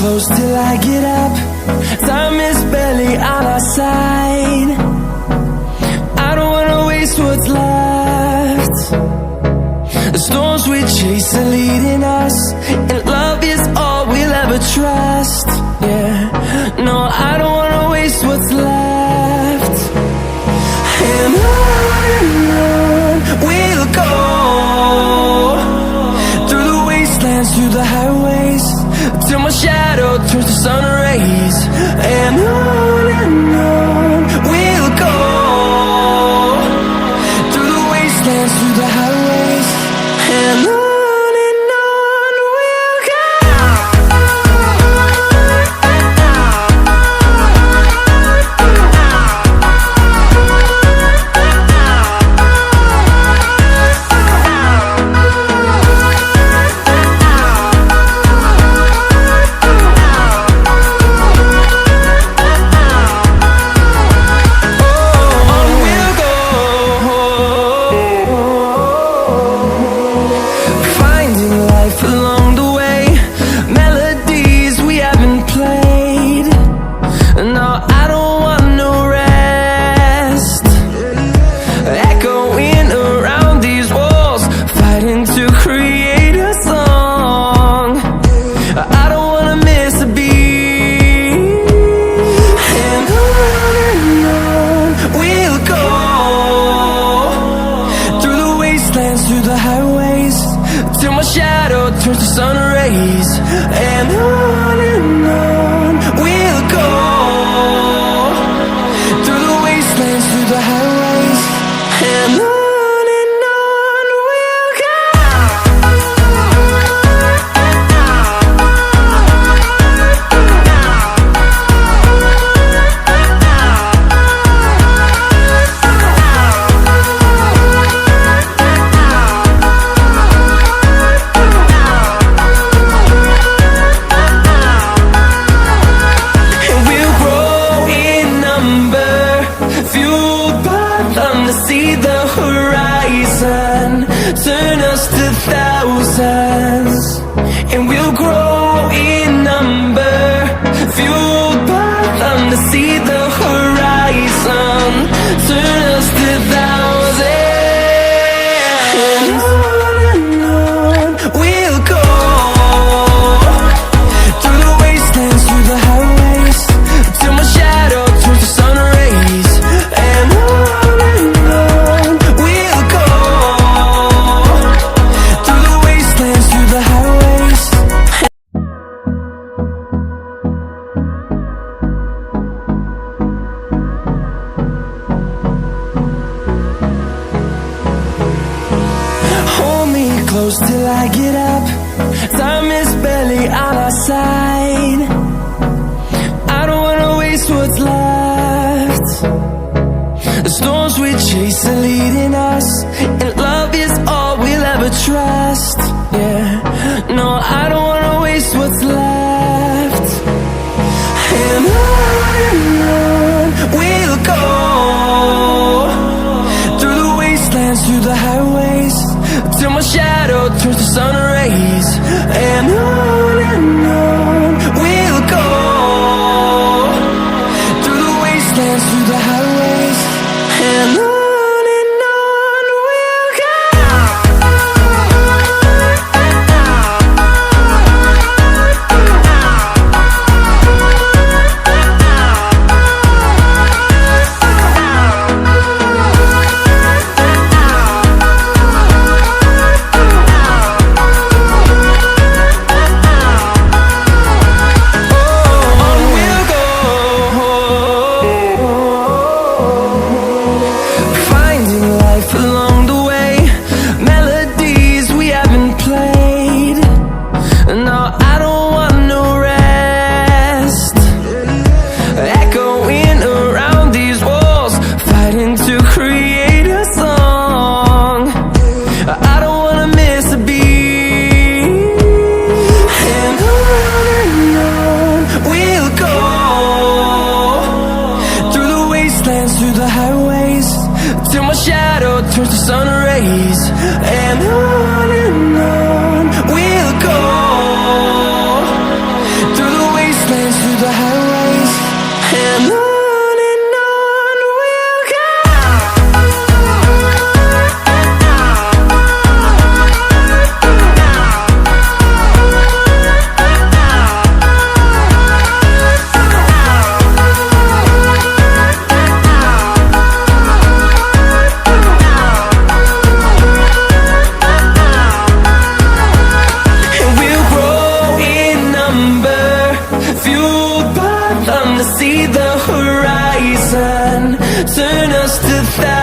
close till I get up. Time is barely on our side. I don't wanna waste what's left. The storms we chase are leading us, and love is all we'll ever trust. Yeah, no, I don't wanna waste what's left. And on we'll go, through the wastelands, through the highways, till my shadow turns to sun rays. And on we'll go, through the wastelands, through the highways, and on we'll go. Through the highways, till my shadow turns to sun rays. And on we'll go, through the wastelands, through the highways, and on we'll go. See the horizon, turn us to thousands, and we'll grow in number, fueled by them to see the horizon, turn us to thousands. And on we'll go, through the wastelands, through the highways, till my shadow turns to sun rays. And close till I get up. Time is barely on our side. I don't wanna waste what's left. The storms we chase are leading us, and love is all we'll ever trust. Yeah, no, I don't wanna waste what's left. And on we'll go, through the wastelands, through the highways, till my shadow turns to sun rays. And on we'll go, through the wastelands, through the highways, and on we'll go. turns to sun rays, and on we'll go through the just 1,000